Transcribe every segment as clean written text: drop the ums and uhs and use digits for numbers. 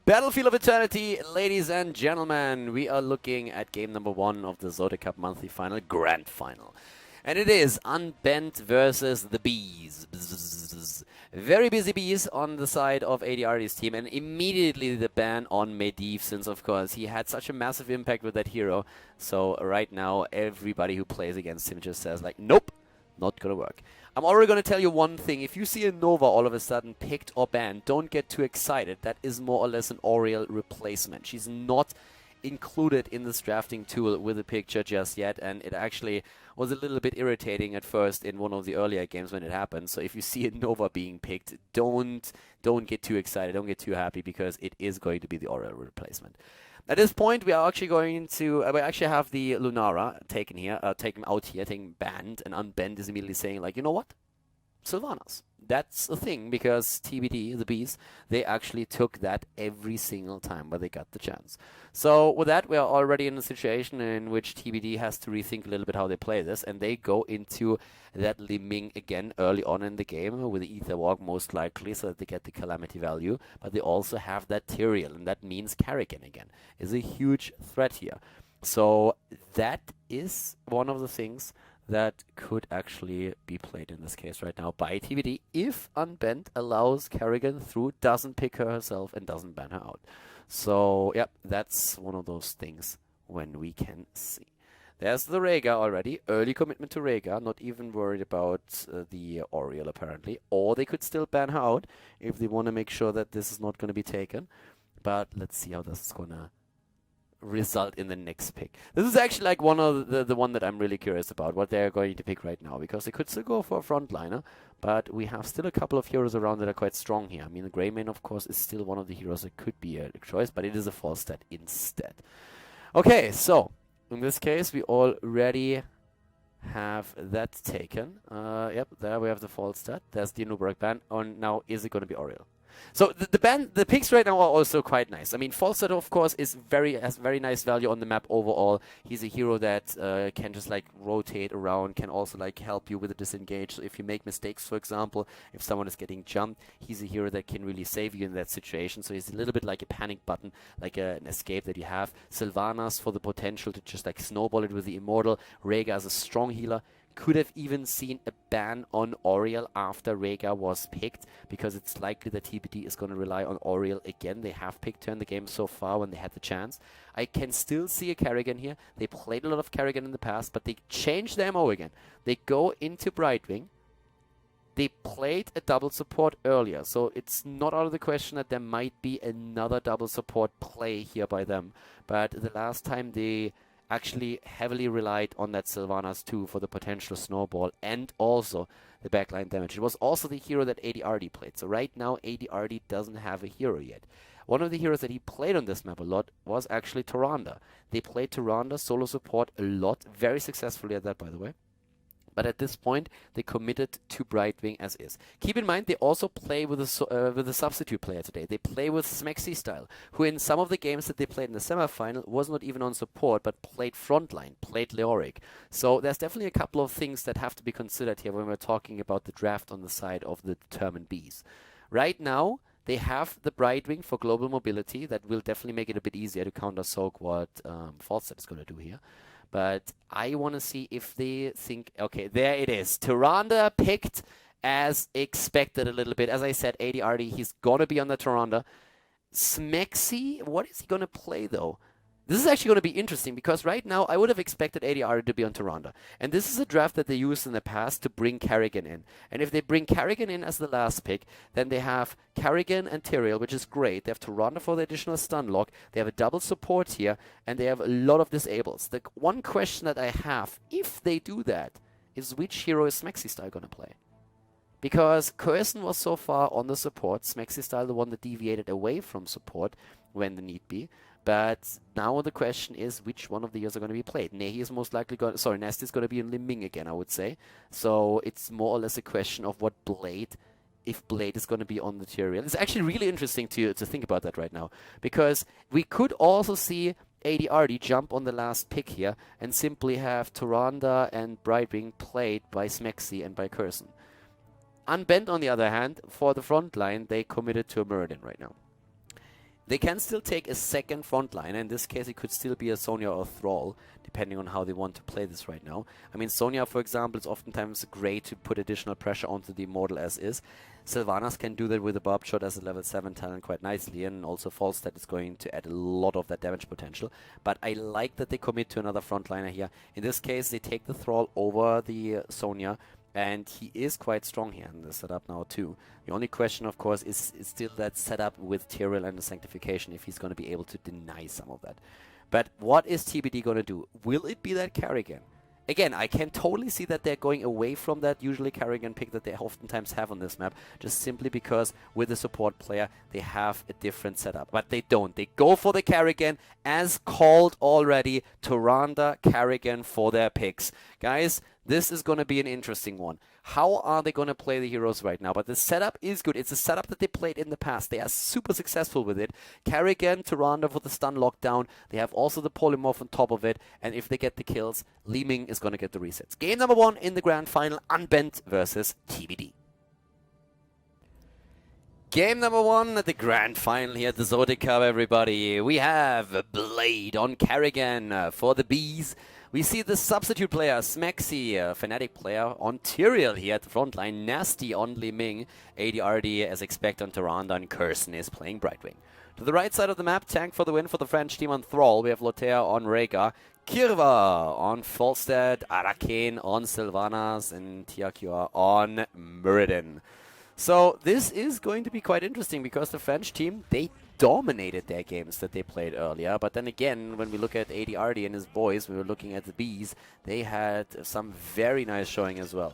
Battlefield of Eternity, ladies and gentlemen, we are looking at game number 1 of the ZOTAC Cup Monthly Final, Grand Final. And it is Unbent versus the Bees. Bzzz. Very busy Bees on the side of ADRD's team, and immediately the ban on Medivh, since of course he had such a massive impact with that hero. So right now everybody who plays against him just says like, nope, not gonna work. I'm already going to tell you one thing. If you see a Nova all of a sudden picked or banned, don't get too excited. That is more or less an Oriel replacement. She's not included in this drafting tool with a picture just yet, and it actually was a little bit irritating at first in one of the earlier games when it happened. So if you see a Nova being picked, don't get too excited, don't get too happy, because it is going to be the Oriel replacement. At this point, we are actually going to, we actually have the Lunara taken here, taken out here, taken banned, and Unbent is immediately saying like, you know what? Sylvanas. That's a thing, because TBD, the Bees, they actually took that every single time where they got the chance. So with that, we are already in a situation in which TBD has to rethink a little bit how they play this, and they go into that Liming again early on in the game with the Ether Walk most likely, so that they get the Calamity value, but they also have that Tyrael, and that means Karrigan again is a huge threat here. So that is one of the things that could actually be played in this case right now by TBD if Unbent allows Karrigan through, doesn't pick her herself, and doesn't ban her out. So, yep, that's one of those things when we can see. There's the Rhaegar already. Early commitment to Rhaegar. Not even worried about the Oriel, apparently. Or they could still ban her out if they want to make sure that this is not going to be taken. But let's see how this is going to result in the next pick. This is actually like one of the one that I'm really curious about, what they're going to pick right now, because they could still go for a frontliner, but we have still a couple of heroes around that are quite strong here. I mean, the Greymane, of course, is still one of the heroes that could be a choice, but it is a false stat instead. Okay, so in this case, we already have that taken. Yep, there we have the false stat. There's the Nubarak ban. On now, is it going to be Oriel? So the picks right now are also quite nice. I mean, Falstad, of course, has very nice value on the map overall. He's a hero that can just like rotate around, can also like help you with a disengage. So if you make mistakes, for example, if someone is getting jumped, he's a hero that can really save you in that situation. So he's a little bit like a panic button, like an escape that you have. Sylvanas for the potential to just like snowball it with the Immortal. Rhaegar as a strong healer. Could have even seen a ban on Oriel after Rhaegar was picked, because it's likely that TBD is going to rely on Oriel again. They have picked her in the game so far when they had the chance. I can still see a Karrigan here. They played a lot of Karrigan in the past, but they changed their MO again. They go into Brightwing. They played a double support earlier, so it's not out of the question that there might be another double support play here by them. But the last time they actually heavily relied on that Sylvanas 2 for the potential snowball and also the backline damage. It was also the hero that ADRD played. So right now ADRD doesn't have a hero yet. One of the heroes that he played on this map a lot was actually Tyrande. They played Tyrande solo support a lot, very successfully at that, by the way. But at this point, they committed to Brightwing as is. Keep in mind, they also play with a substitute player today. They play with Smexy Style, who in some of the games that they played in the semifinal was not even on support, but played frontline, played Leoric. So there's definitely a couple of things that have to be considered here when we're talking about the draft on the side of the determined Bees. Right now, they have the Brightwing for global mobility. That will definitely make it a bit easier to counter-soak what Falstad is going to do here. But I want to see if they think, okay, there it is. Tyrande picked as expected a little bit. As I said, ADRD, he's going to be on the Tyrande. Smexy, what is he going to play, though? This is actually going to be interesting, because right now I would have expected ADRD to be on Tyrande. And this is a draft that they used in the past to bring Karrigan in. And if they bring Karrigan in as the last pick, then they have Karrigan and Tyrael, which is great. They have Tyrande for the additional stun lock. They have a double support here, and they have a lot of disables. The one question that I have, if they do that, is which hero is Smexy Style going to play? Because Curson was so far on the support, Smexy Style the one that deviated away from support when the need be. But now the question is, which one of the heroes are going to be played? Nehi is most likely going. Sorry, Nest is going to be in Liming again, I would say. So it's more or less a question of what Blade, if Blade is going to be on the Tyrael. It's actually really interesting to think about that right now, because we could also see ADRD jump on the last pick here and simply have Tyrande and Brightwing played by Smexy and by Curson. Unbent, on the other hand, for the front line, they committed to a Muradin right now. They can still take a second front line. In this case, it could still be a Sonya or a Thrall, depending on how they want to play this right now. I mean, Sonya, for example, is oftentimes great to put additional pressure onto the Immortal as is. Sylvanas can do that with a Barb Shot as a level 7 talent quite nicely, and also Falstad is going to add a lot of that damage potential. But I like that they commit to another frontliner here. In this case, they take the Thrall over the Sonya, and he is quite strong here in the setup now too. The only question, of course, is still that setup with Tyrael and the Sanctification, if he's going to be able to deny some of that. But what is TBD going to do? Will it be that Carrigan? Again, I can totally see that they're going away from that usually Carrigan pick that they oftentimes have on this map, just simply because with the support player, they have a different setup. But they don't. They go for the Carrigan, as called already, Tyrande, Carrigan for their picks. Guys, this is going to be an interesting one. How are they going to play the heroes right now? But the setup is good. It's a setup that they played in the past. They are super successful with it. Carrigan, Tyrande for the stun lockdown. They have also the polymorph on top of it. And if they get the kills, Li Ming is going to get the resets. Game number 1 in the grand final, Unbent versus TBD. Game number 1 at the grand final here at the ZOTAC Cup, everybody. We have Blade on Carrigan for the Bees. We see the substitute player, Smexy, a Fnatic player, on Tyrael here at the front line. Nasty on Li Ming. ADRD, as expected, on Tyrande, and Curson is playing Brightwing. To the right side of the map, tank for the win for the French team on Thrall. We have Lotea on Rhaegar, Kirva on Falstad, Arcane on Sylvanas, and Tiakia on Muradin. So this is going to be quite interesting because the French team, they dominated their games that they played earlier. But then again, when we look at ADRD and his boys, we were looking at the Bees, they had some very nice showing as well.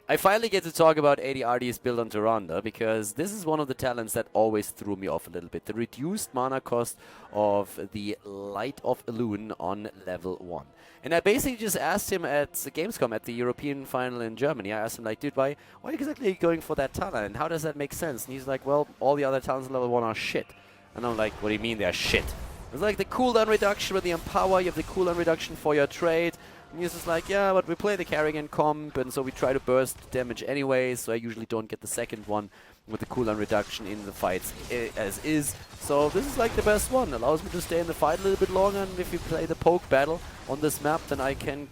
I finally get to talk about ADRD's build on Tyrande because this is one of the talents that always threw me off a little bit. The reduced mana cost of the Light of Elune on level 1. And I basically just asked him at the Gamescom at the European final in Germany. I asked him, like, dude, why exactly are you going for that talent? And how does that make sense? And he's like, well, all the other talents on level 1 are shit. And I'm like, what do you mean they're shit? It's like the cooldown reduction with the Empower, you have the cooldown reduction for your trade. And he's just like, yeah, but we play the Carrigan comp, and so we try to burst damage anyway, so I usually don't get the second one with the cooldown reduction in the fights as is. So this is like the best one. Allows me to stay in the fight a little bit longer, and if you play the poke battle on this map, then I can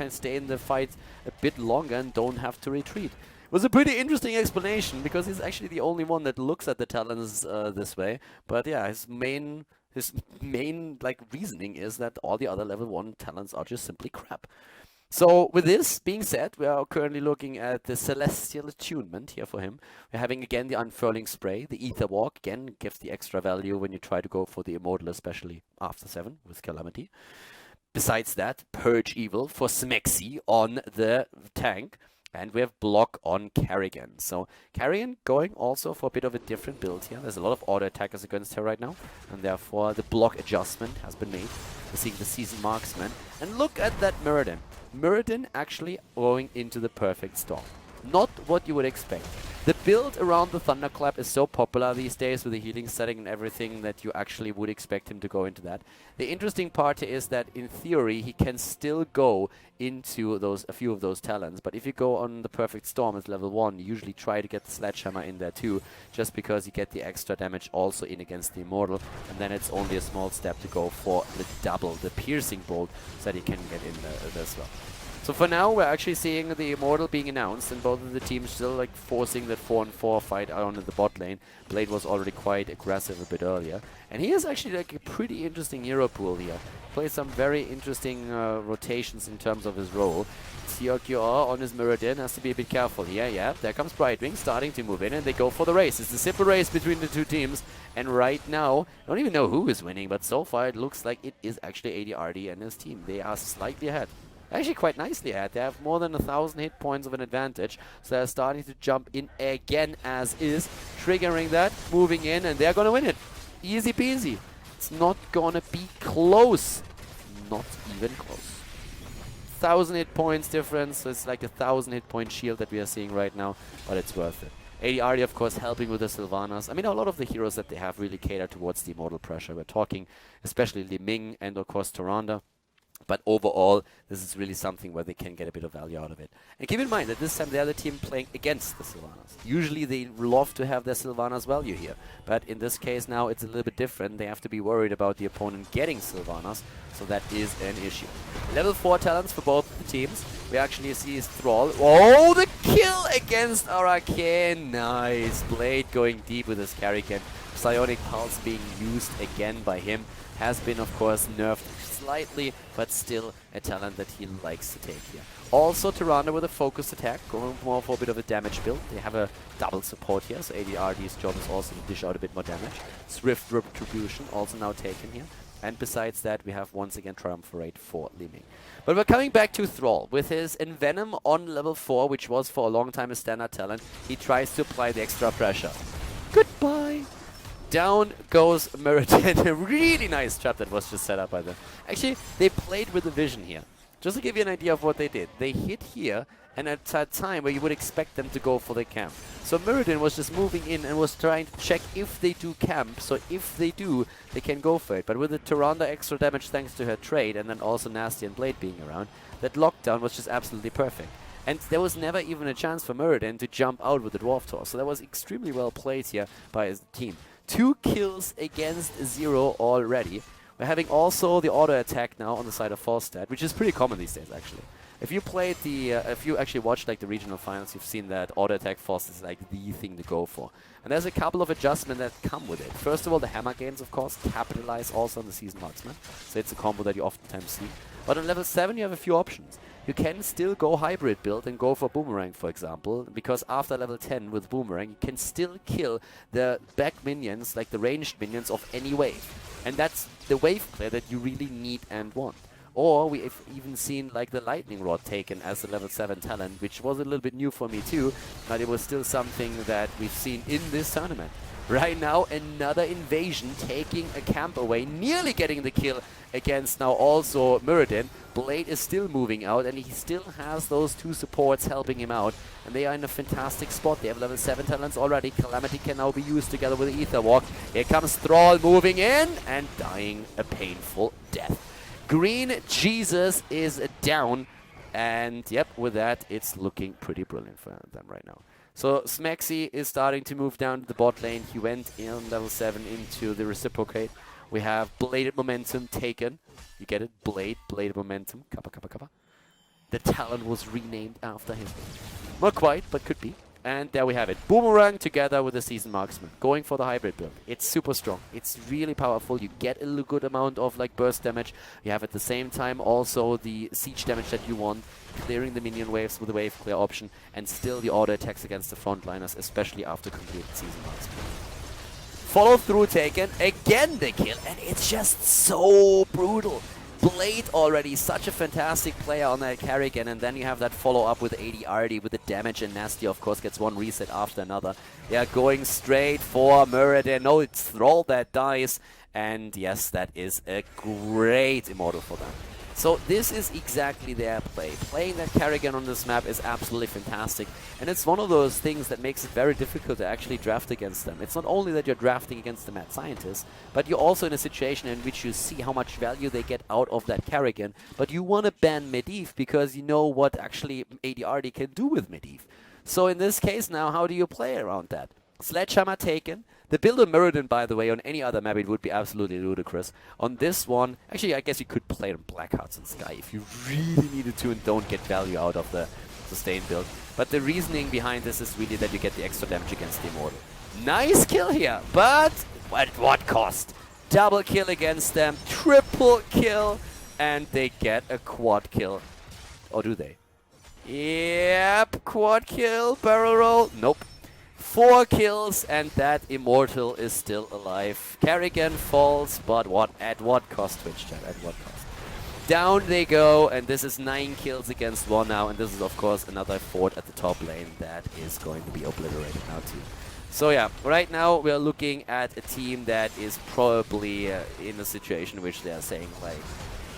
stay in the fight a bit longer and don't have to retreat. It was a pretty interesting explanation because he's actually the only one that looks at the talents this way. But yeah, his main like reasoning is that all the other level 1 talents are just simply crap. So with this being said, we are currently looking at the Celestial Attunement here for him. We're having again the Unfurling Spray. The Ether Walk again gives the extra value when you try to go for the Immortal, especially after 7 with Calamity. Besides that, Purge Evil for Smexy on the tank. And we have Block on Carrigan. So Carrigan going also for a bit of a different build here. There's a lot of auto attackers against her right now. And therefore the block adjustment has been made. We're seeing the Seasoned Marksman. And look at that Muradin. Muradin actually going into the perfect storm. Not what you would expect. The build around the Thunderclap is so popular these days with the healing setting and everything that you actually would expect him to go into that. The interesting part is that in theory he can still go into a few of those talents, but if you go on the Perfect Storm as level 1, you usually try to get the Sledgehammer in there too, just because you get the extra damage also in against the Immortal, and then it's only a small step to go for the double, the Piercing Bolt, so that he can get in there as well. So for now, we're actually seeing the Immortal being announced, and both of the teams still like forcing that 4-on-4 fight out in the bot lane. Blade was already quite aggressive a bit earlier, and he is actually like a pretty interesting hero pool here. Plays some very interesting rotations in terms of his role. Tiakia on his Muradin has to be a bit careful here. Yeah, there comes Brightwing starting to move in, and they go for the race. It's a simple race between the two teams, and right now, I don't even know who is winning, but so far it looks like it is actually ADRD and his team. They are slightly ahead. Actually quite nicely ahead. They have more than 1,000 hit points of an advantage, so they're starting to jump in again as is, triggering that, moving in, and they're gonna win it. Easy peasy. It's not gonna be close. Not even close. 1,000 hit points difference, so it's like a 1,000 hit point shield that we are seeing right now, but it's worth it. ADRD, of course, helping with the Sylvanas. I mean, a lot of the heroes that they have really cater towards the Immortal pressure. We're talking especially Li Ming and, of course, Tyrande. But overall, this is really something where they can get a bit of value out of it. And keep in mind that this time the other team playing against the Sylvanas. Usually they love to have their Sylvanas value here. But in this case now it's a little bit different. They have to be worried about the opponent getting Sylvanas. So that is an issue. Level 4 talents for both the teams. We actually see Thrall. Oh, the kill against Arcane. Nice. Blade going deep with his Karrigan. Psionic Pulse being used again by him. Has been, of course, nerfed slightly, but still a talent that he likes to take here. Also, Tyrande with a focused attack, going more for a bit of a damage build. They have a double support here, so ADRD's job is also to dish out a bit more damage. Swift Retribution also now taken here. And besides that, we have once again Triumvirate for Li Ming. But we're coming back to Thrall. With his Envenom on level 4, which was for a long time a standard talent, he tries to apply the extra pressure. Goodbye! Down goes Meridian. A really nice trap that was just set up by them. Actually, they played with the vision here. Just to give you an idea of what they did. They hit here, and at a time where you would expect them to go for the camp. So Meridian was just moving in and was trying to check if they do camp. So if they do, they can go for it. But with the Tyrande extra damage thanks to her trade, and then also Nasty and Blade being around, that lockdown was just absolutely perfect. And there was never even a chance for Meridian to jump out with the Dwarf Toss. So that was extremely well played here by his team. 2 kills against 0 already. We're having also the auto attack now on the side of Falstad, which is pretty common these days actually. If you played the, if you actually watched like the regional finals, you've seen that auto attack Falstad is like the thing to go for. And there's a couple of adjustments that come with it. First of all, the hammer games, of course, capitalize also on the Seasoned Marksman. So it's a combo that you oftentimes see. But on level 7 you have a few options. You can still go hybrid build and go for Boomerang, for example, because after level 10 with Boomerang, you can still kill the back minions, like the ranged minions of any wave. And that's the wave clear that you really need and want. Or we've even seen like the Lightning Rod taken as a level 7 talent, which was a little bit new for me too, but it was still something that we've seen in this tournament. Right now, another invasion taking a camp away, nearly getting the kill against now also Muradin. Blade is still moving out, and he still has those 2 supports helping him out. And they are in a fantastic spot. They have level 7 talents already. Calamity can now be used together with the Ether Walk. Here comes Thrall moving in and dying a painful death. Green Jesus is down. And yep, with that, it's looking pretty brilliant for them right now. So Smexy is starting to move down to the bot lane. He went in level 7 into the Reciprocate. We have Bladed Momentum taken. You get it? Bladed Momentum. Kappa, kappa, kappa. The talent was renamed after him. Not quite, but could be. And there we have it. Boomerang together with the Seasoned Marksman. Going for the hybrid build. It's super strong. It's really powerful. You get a good amount of like burst damage. You have at the same time also the siege damage that you want. Clearing the minion waves with the wave clear option. And still the auto attacks against the frontliners, especially after completed Seasoned Marksman. Follow through taken. Again the kill. And it's just so brutal. Blade already such a fantastic player on that Karrigan, and then you have that follow-up with ADRD with the damage, and Nasty of course gets one reset after another. Yeah, going straight for Muradin. No, it's Thrall that dies, and yes, that is a great immortal for them. So this is exactly their play. Playing that Karrigan on this map is absolutely fantastic, and it's one of those things that makes it very difficult to actually draft against them. It's not only that you're drafting against the mad scientist, but you're also in a situation in which you see how much value they get out of that Karrigan, but you want to ban Medivh because you know what actually ADRD can do with Medivh. So in this case now, how do you play around that? Sledgehammer taken. The build on Muradin, by the way, on any other map, it would be absolutely ludicrous. On this one, actually, I guess you could play it on Blackhearts and Sky if you really needed to and don't get value out of the sustain build. But the reasoning behind this is really that you get the extra damage against the Immortal. Nice kill here, but at what cost? Double kill against them, triple kill, and they get a quad kill. Or do they? Yep, quad kill, barrel roll. Nope. 4 kills, and that Immortal is still alive. Karrigan falls, but what? At what cost, Twitch chat? At what cost? Down they go, and this is 9 kills against 1 now, and this is of course another fort at the top lane that is going to be obliterated now too. So yeah, right now we are looking at a team that is probably in a situation in which they are saying like,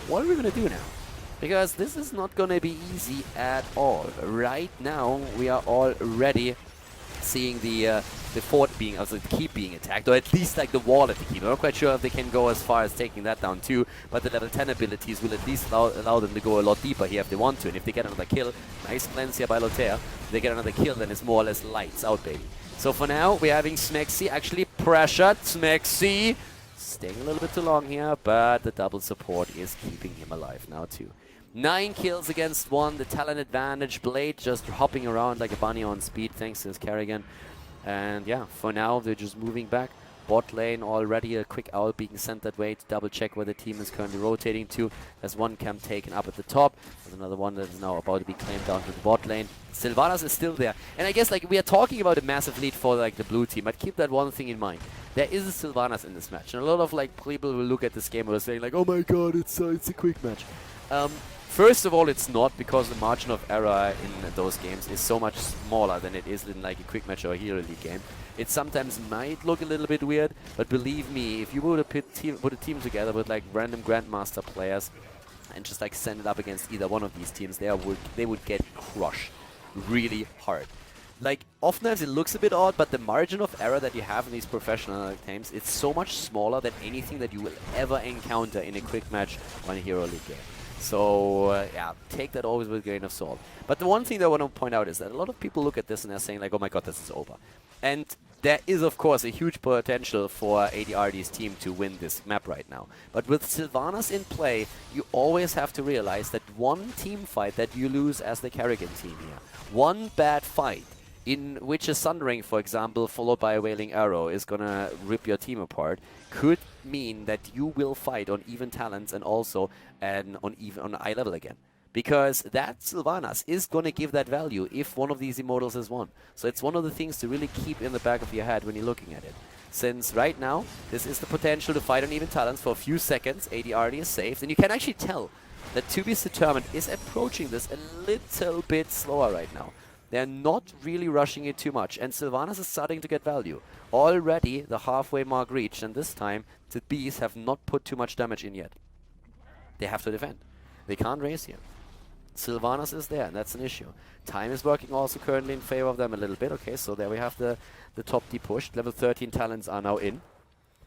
what are we going to do now? Because this is not going to be easy at all. Right now we are already seeing the the fort being, also the keep being attacked, or at least like the wall at the keep. I'm not quite sure if they can go as far as taking that down too, but the level 10 abilities will at least allow them to go a lot deeper here if they want to. And if they get another kill, nice cleanse here by Lotea, if they get another kill, then it's more or less lights out, baby. So for now, we're having Smexy actually pressured. Smexy staying a little bit too long here, but the double support is keeping him alive now too. 9 kills against 1, the talent advantage. Blade just hopping around like a bunny on speed thanks to his Kerrigan. And yeah, for now they're just moving back. Bot lane already, a quick owl being sent that way to double check where the team is currently rotating to. There's one camp taken up at the top. There's another one that is now about to be claimed down to the bot lane. Sylvanas is still there. And I guess like we are talking about a massive lead for like the blue team, but keep that one thing in mind. There is a Sylvanas in this match. And a lot of like people will look at this game and will say like, oh my god, it's a quick match. First of all, it's not, because the margin of error in those games is so much smaller than it is in like a quick match or a Hero League game. It sometimes might look a little bit weird, but believe me, if you were to put a team together with like random Grandmaster players and just like send it up against either one of these teams, they would get crushed really hard. Like, oftentimes it looks a bit odd, but the margin of error that you have in these professional games, it's so much smaller than anything that you will ever encounter in a quick match or in a Hero League game. So, yeah, take that always with a grain of salt. But the one thing that I want to point out is that a lot of people look at this and they're saying like, oh my god, this is over. And there is, of course, a huge potential for ADRD's team to win this map right now. But with Sylvanas in play, you always have to realize that one team fight that you lose as the Kerrigan team here, one bad fight, in which a Sundering, for example, followed by a Wailing Arrow is gonna rip your team apart, could mean that you will fight on even talents and also on eye level again. Because that Sylvanas is gonna give that value if one of these Immortals is won. So it's one of the things to really keep in the back of your head when you're looking at it. Since right now, this is the potential to fight on even talents for a few seconds, ADRD is saved, and you can actually tell that To Be Determined is approaching this a little bit slower right now. They're not really rushing it too much, and Sylvanas is starting to get value. Already the halfway mark reached, and this time the bees have not put too much damage in yet. They have to defend. They can't race here. Sylvanas is there, and that's an issue. Time is working also currently in favor of them a little bit. Okay, so there we have the top D pushed. Level 13 talents are now in.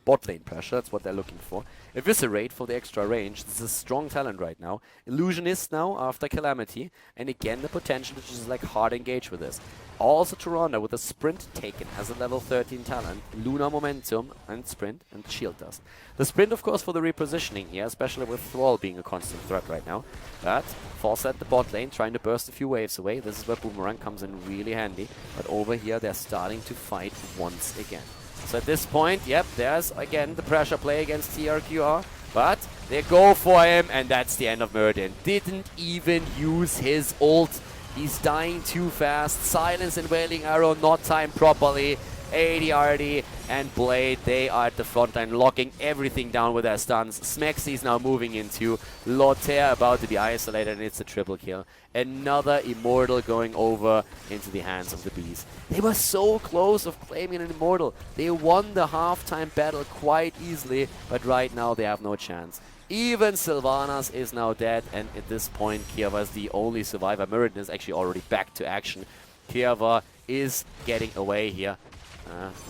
Bot lane pressure, that's what they're looking for. Eviscerate for the extra range. This is a strong talent right now. Illusionist now after Calamity. And again, the potential to just like hard engage with this. Also Toronto with a sprint taken as a level 13 talent. Lunar Momentum and sprint and Shield Dust. The sprint, of course, for the repositioning here, especially with Thrall being a constant threat right now. But False at the bot lane, trying to burst a few waves away. This is where Boomerang comes in really handy. But over here, they're starting to fight once again. So at this point, yep, there's again the pressure play against TRQR, but they go for him, and that's the end of Muradin. Didn't even use his ult. He's dying too fast. Silence and Wailing Arrow not timed properly. ADRD and Blade, they are at the front line, locking everything down with their stuns. Smexy's now moving into Lotea, about to be isolated, and it's a triple kill. Another Immortal going over into the hands of the bees. They were so close of claiming an Immortal. They won the halftime battle quite easily, but right now they have no chance. Even Sylvanas is now dead, and at this point Kiava is the only survivor. Muradin is actually already back to action. Kiava is getting away here.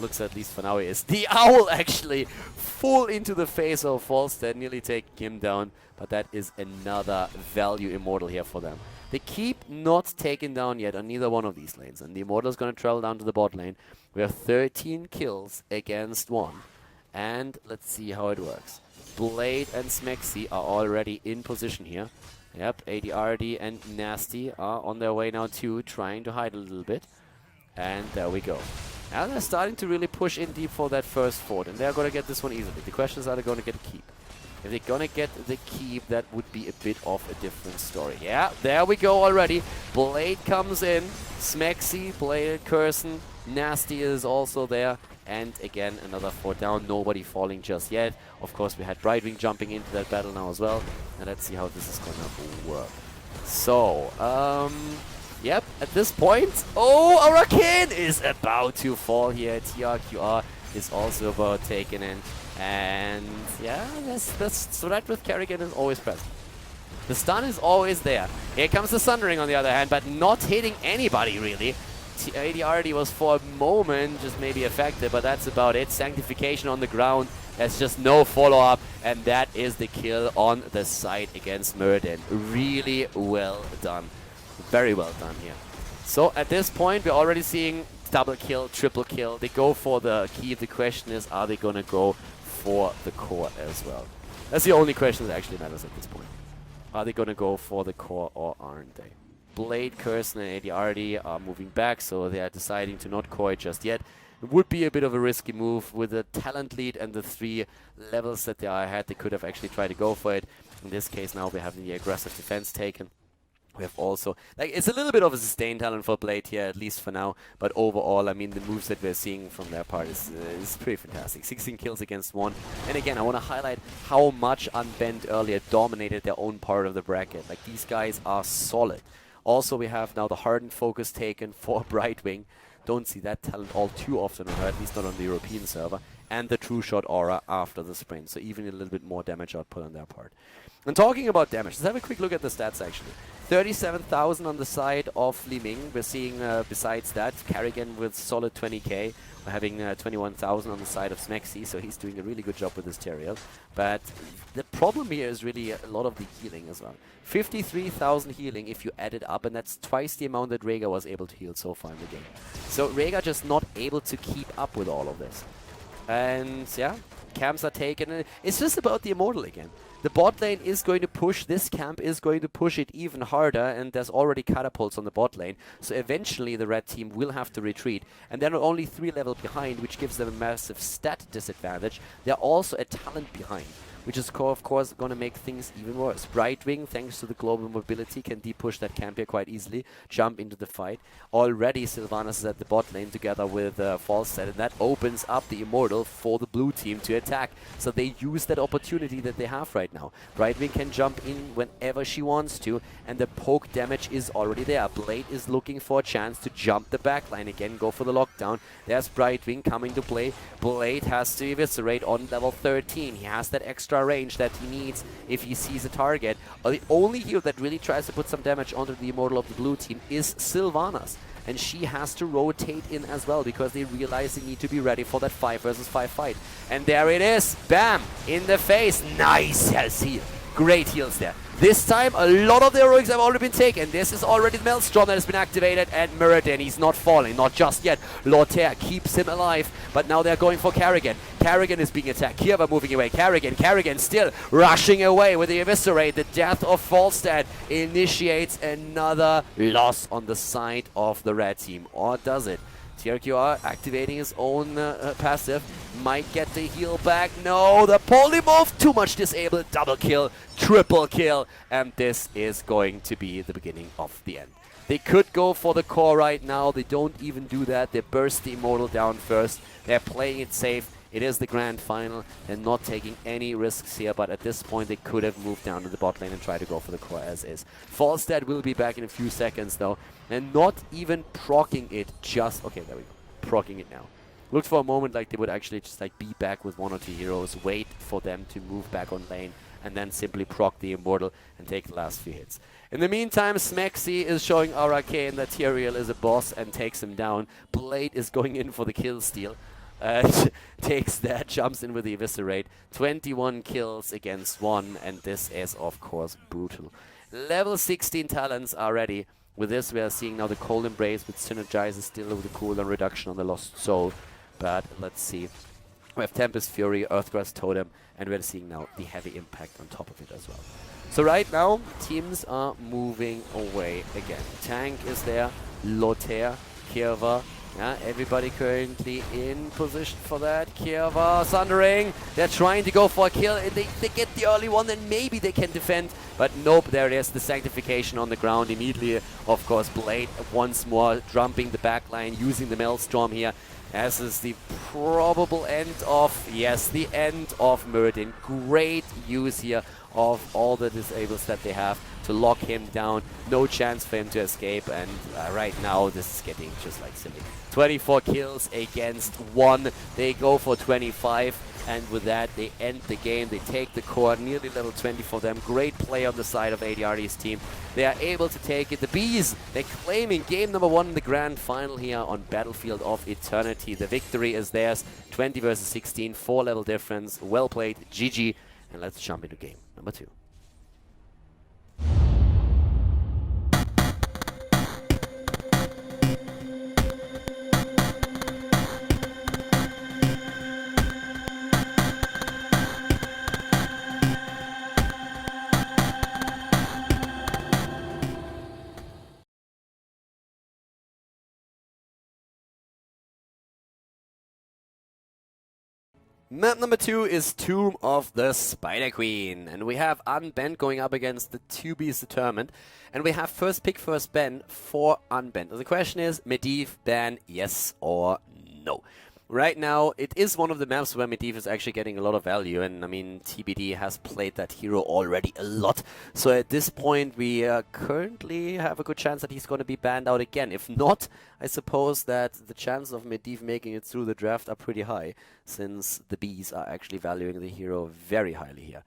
Looks at least for now he is. The Owl actually full into the face of Falstead, nearly taking him down, but that is another value Immortal here for them. They keep not taken down yet on neither one of these lanes, and the Immortal is going to travel down to the bot lane. We have 13 kills against 1, and let's see how it works. Blade and Smexy are already in position here. Yep, ADRD and Nasty are on their way now too, trying to hide a little bit. And there we go. Now they're starting to really push in deep for that first fort, and they're going to get this one easily. The question is, are they going to get a keep? If they're going to get the keep, that would be a bit of a different story. Yeah, there we go already. Blade comes in. Smexy, Blade, Curson, Nasty is also there. And again, another fort down. Nobody falling just yet. Of course, we had Brightwing jumping into that battle now as well. And let's see how this is going to work. So, yep, at this point, oh, Arakin is about to fall here. TRQR is also about taken in. And yeah, this threat with Kerrigan is always present. The stun is always there. Here comes the Sundering on the other hand, but not hitting anybody really. ADRD was for a moment just maybe affected, but that's about it. Sanctification on the ground. There's just no follow-up, and that is the kill on the side against Muradin. Really well done. Very well done here. So at this point, we're already seeing double kill, triple kill. They go for the key. The question is, are they going to go for the core as well? That's the only question that actually matters at this point. Are they going to go for the core or aren't they? Blade, Kirsten, and ADRD are moving back, so they are deciding to not core it just yet. It would be a bit of a risky move with the talent lead and the 3 levels that they had. They could have actually tried to go for it. In this case, now we have the aggressive defense taken. We have also, like, it's a little bit of a sustained talent for Blade here, at least for now. But overall, I mean, the moves that we're seeing from their part is pretty fantastic. 16 kills against 1. And again, I want to highlight how much Unbent earlier dominated their own part of the bracket. Like, these guys are solid. Also, we have now the hardened focus taken for Brightwing. Don't see that talent all too often on her, at least not on the European server. And the True Shot aura after the sprint. So even a little bit more damage output on their part. And talking about damage, let's have a quick look at the stats actually. 37,000 on the side of Li Ming. We're seeing, besides that, Carrigan with solid 20k. We're having 21,000 on the side of Smexy, so he's doing a really good job with this Teriel. But the problem here is really a lot of the healing as well. 53,000 healing if you add it up, and that's twice the amount that Rega was able to heal so far in the game. So Rega just not able to keep up with all of this. And yeah, camps are taken. It's just about the Immortal again. The bot lane is going to push, this camp is going to push it even harder, and there's already catapults on the bot lane, so eventually the red team will have to retreat. And they're not only 3 levels behind, which gives them a massive stat disadvantage, they're also a talent behind, which is of course going to make things even worse. Brightwing, thanks to the global mobility, can de-push that camp here quite easily, jump into the fight. Already Sylvanas is at the bot lane together with Falstad, and that opens up the Immortal for the blue team to attack. So they use that opportunity that they have right now. Brightwing can jump in whenever she wants to, and the poke damage is already there. Blade is looking for a chance to jump the backline again, go for the lockdown. There's Brightwing coming to play. Blade has to eviscerate on level 13. He has that extra range that he needs if he sees a target. The only hero that really tries to put some damage onto the Immortal of the blue team is Sylvanas. And she has to rotate in as well because they realize they need to be ready for that 5 versus 5 fight. And there it is. Bam! In the face. Nice heal. Great heals there. This time, a lot of the heroics have already been taken. This is already the Maelstrom that has been activated, and Muradin, he's not falling, not just yet. Lothair keeps him alive, but now they're going for Carrigan. Carrigan is being attacked. Kieva moving away. Carrigan still rushing away with the Eviscerate. The death of Falstad initiates another loss on the side of the red team. Or does it? TRQR activating his own passive. Might get the heal back. No, the polymorph. Too much disabled. Double kill. Triple kill. And this is going to be the beginning of the end. They could go for the core right now. They don't even do that. They burst the Immortal down first. They're playing it safe. It is the grand final. They're not taking any risks here, but at this point they could have moved down to the bot lane and tried to go for the core as is. Falstad will be back in a few seconds though, and not even proccing it just... Okay, there we go. Proccing it now. Looked for a moment like they would actually just like be back with 1 or 2 heroes, wait for them to move back on lane, and then simply proc the Immortal and take the last few hits. In the meantime, Smexy is showing Arcane that Tyrael is a boss and takes him down. Blade is going in for the kill steal. Takes that, jumps in with the Eviscerate. 21 kills against 1, and this is of course brutal. Level 16 talents are ready. With this we are seeing now the Cold Embrace, which synergizes still with the cooldown reduction on the Lost Soul. But let's see. We have Tempest Fury, Earthgrass Totem, and we're seeing now the heavy impact on top of it as well. So right now, teams are moving away again. Tank is there, Lothair, Kieva. Yeah, everybody currently in position for that. Kieva, Sundering. They're trying to go for a kill. They get the early one, then maybe they can defend. But nope, there it is. The Sanctification on the ground. Immediately, of course, Blade once more jumping the backline, using the Maelstrom here. As is the probable end of, yes, the end of Muradin. Great use here of all the disables that they have to lock him down. No chance for him to escape, and right now this is getting just like silly. 24 kills against 1. They go for 25. And with that, they end the game. They take the court, nearly level 20 for them. Great play on the side of ADRD's team. They are able to take it. The Bees, they're claiming game number 1 in the grand final here on Battlefield of Eternity. The victory is theirs. 20 versus 16, 4-level difference. Well played. GG. And let's jump into game number 2. Map number 2 is Tomb of the Spider Queen, and we have Unbent going up against the 2Bs Determined, and we have first pick, first ban for Unbent. The question is, Medivh ban, yes or no? Right now, it is one of the maps where Medivh is actually getting a lot of value, and I mean, TBD has played that hero already a lot. So at this point, we currently have a good chance that he's going to be banned out again. If not, I suppose that the chances of Medivh making it through the draft are pretty high, since the Bees are actually valuing the hero very highly here.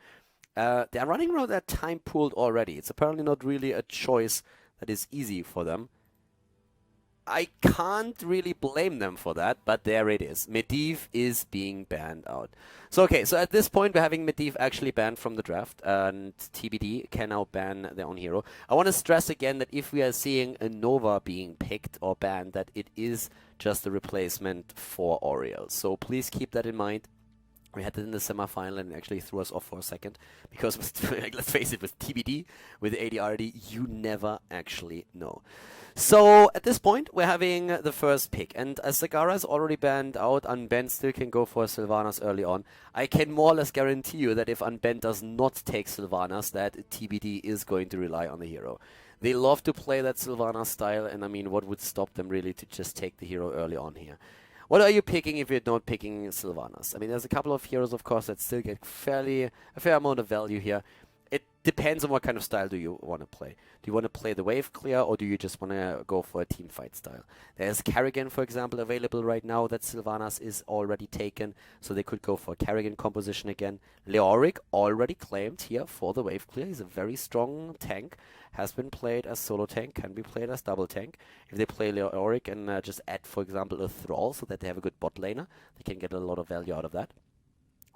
They are running around that time pooled already. It's apparently not really a choice that is easy for them. I can't really blame them for that, but there it is. Medivh is being banned out. So okay, so at this point we're having Medivh actually banned from the draft, and TBD can now ban their own hero. I want to stress again that if we are seeing a Nova being picked or banned, that it is just a replacement for Oriel. So please keep that in mind. We had it in the semi-final and actually threw us off for a second, because let's face it, with TBD, with ADRD, you never actually know. So at this point, we're having the first pick, and as Zagara is already banned out, Unbent still can go for Sylvanas early on. I can more or less guarantee you that if Unbent does not take Sylvanas, that TBD is going to rely on the hero. They love to play that Sylvanas style, and I mean, what would stop them really to just take the hero early on here? What are you picking if you're not picking Sylvanas? I mean, there's a couple of heroes, of course, that still get a fair amount of value here. It depends on what kind of style do you want to play. Do you want to play the wave clear, or do you just want to go for a team fight style? There's Kerrigan, for example, available right now that Sylvanas is already taken, so they could go for a Kerrigan composition again. Leoric already claimed here for the wave clear. He's a very strong tank, has been played as solo tank, can be played as double tank. If they play Leoric and just add, for example, a Thrall so that they have a good bot laner, they can get a lot of value out of that.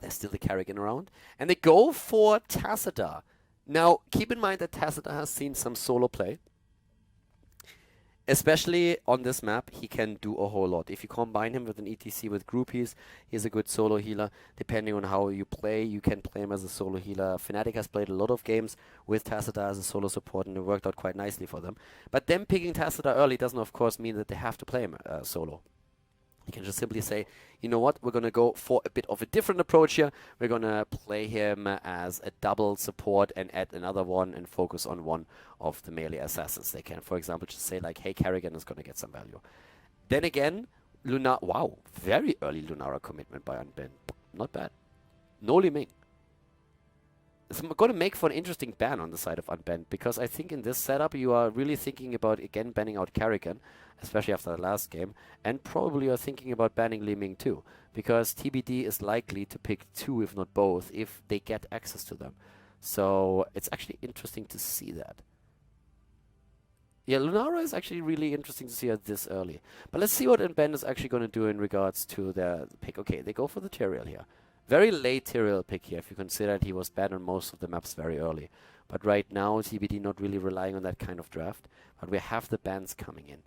There's still the Kerrigan around. And they go for Tassadar. Now, keep in mind that Tassadar has seen some solo play. Especially on this map, he can do a whole lot. If you combine him with an ETC with groupies, he's a good solo healer. Depending on how you play, you can play him as a solo healer. Fnatic has played a lot of games with Tassadar as a solo support, and it worked out quite nicely for them. But them picking Tassadar early doesn't, of course, mean that they have to play him solo. You can just simply say, you know what, we're going to go for a bit of a different approach here. We're going to play him as a double support and add another one and focus on one of the melee assassins. They can, for example, just say like, hey, Kerrigan is going to get some value. Then again, wow, very early Lunara commitment by Unbent. Not bad. No Liming. It's going to make for an interesting ban on the side of Unbent, because I think in this setup you are really thinking about, again, banning out Kerrigan, especially after the last game, and probably you're thinking about banning Liming too, because TBD is likely to pick two, if not both, if they get access to them. So it's actually interesting to see that. Yeah, Lunara is actually really interesting to see her this early. But let's see what Unbent is actually going to do in regards to their pick. Okay, they go for the Tyrael here. Very late Tyrael pick here, if you consider that he was banned on most of the maps very early. But right now, TBD not really relying on that kind of draft. But we have the bans coming in.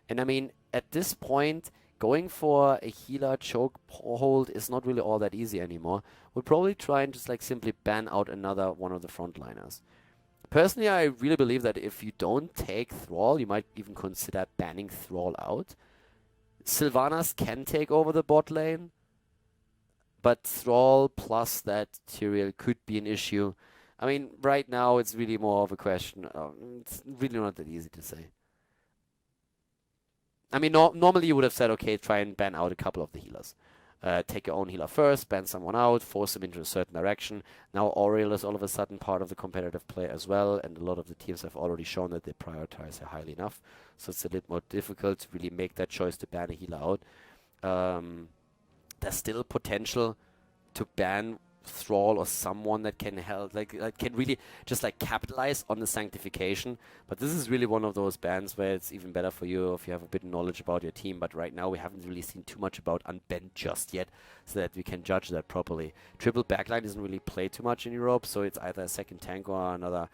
And I mean, at this point, going for a healer choke hold is not really all that easy anymore. We'll probably try and just like simply ban out another one of the frontliners. Personally, I really believe that if you don't take Thrall, you might even consider banning Thrall out. Sylvanas can take over the bot lane. But Thrall plus that Tyrael could be an issue. I mean, right now it's really more of a question. It's really not that easy to say. I mean, normally you would have said, okay, try and ban out a couple of the healers. Take your own healer first, ban someone out, force them into a certain direction. Now Oriel is all of a sudden part of the competitive play as well, and a lot of the teams have already shown that they prioritize her highly enough. So it's a little more difficult to really make that choice to ban a healer out. There's still potential to ban Thrall or someone that can help, can really just capitalize on the sanctification. But this is really one of those bans where it's even better for you if you have a bit of knowledge about your team. But right now we haven't really seen too much about Unbent just yet, so that we can judge that properly. Triple backline doesn't really play too much in Europe, so it's either a second tank or another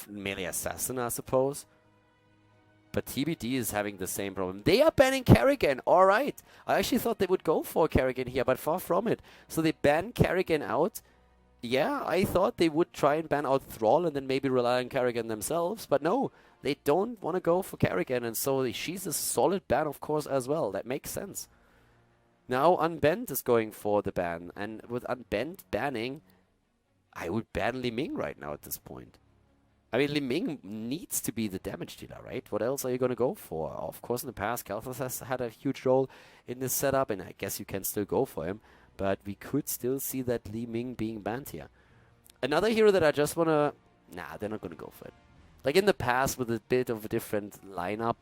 melee assassin, I suppose. But TBD is having the same problem. They are banning Kerrigan. All right. I actually thought they would go for Kerrigan here, but far from it. So they ban Kerrigan out. Yeah, I thought they would try and ban out Thrall and then maybe rely on Kerrigan themselves. But no, they don't want to go for Kerrigan. And so she's a solid ban, of course, as well. That makes sense. Now Unbent is going for the ban. And with Unbent banning, I would ban Li Ming right now at this point. I mean, Li Ming needs to be the damage dealer, right? What else are you going to go for? Of course, in the past, Khaldor has had a huge role in this setup, and I guess you can still go for him. But we could still see that Li Ming being banned here. Another hero that I just want to... Nah, they're not going to go for it. Like in the past, with a bit of a different lineup,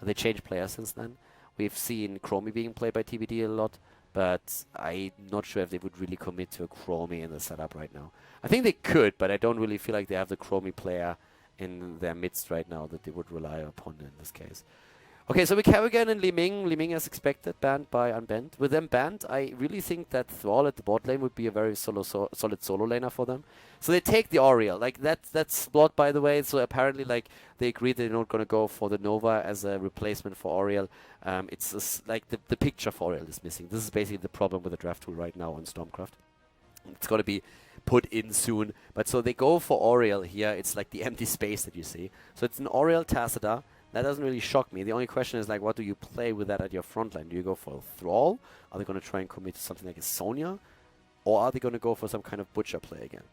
they changed players since then. We've seen Chromie being played by TBD a lot, but I'm not sure if they would really commit to a Chromie in the setup right now. I think they could, but I don't really feel like they have the Chromie player in their midst right now that they would rely upon in this case. Okay, so we have again in Li Ming as expected, banned by Unbent. With them banned, I really think that Thrall at the bot lane would be a very solid solo laner for them. So they take the Oriel. Like that's Blood, by the way. So apparently, they agreed they're not going to go for the Nova as a replacement for Oriel. It's just, the picture for Oriel is missing. This is basically the problem with the draft tool right now on Stormcraft. It's going to be put in soon. But so they go for Oriel here. It's like the empty space that you see. So it's an Oriel Tassadar. That doesn't really shock me. The only question is, what do you play with that at your front line? Do you go for a Thrall? Are they going to try and commit to something like a Sonya? Or are they going to go for some kind of Butcher play again?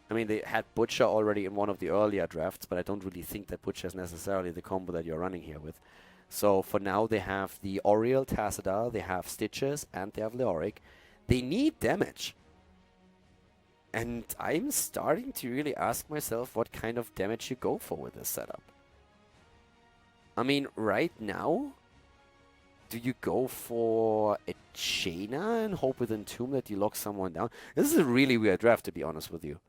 I mean, they had Butcher already in one of the earlier drafts, but I don't really think that Butcher is necessarily the combo that you're running here with. So for now, they have the Oriel Tassadar, they have Stitches, and they have Leoric. They need damage. And I'm starting to really ask myself what kind of damage you go for with this setup. I mean, right now, do you go for a Jaina and hope with Entomb that you lock someone down? This is a really weird draft, to be honest with you.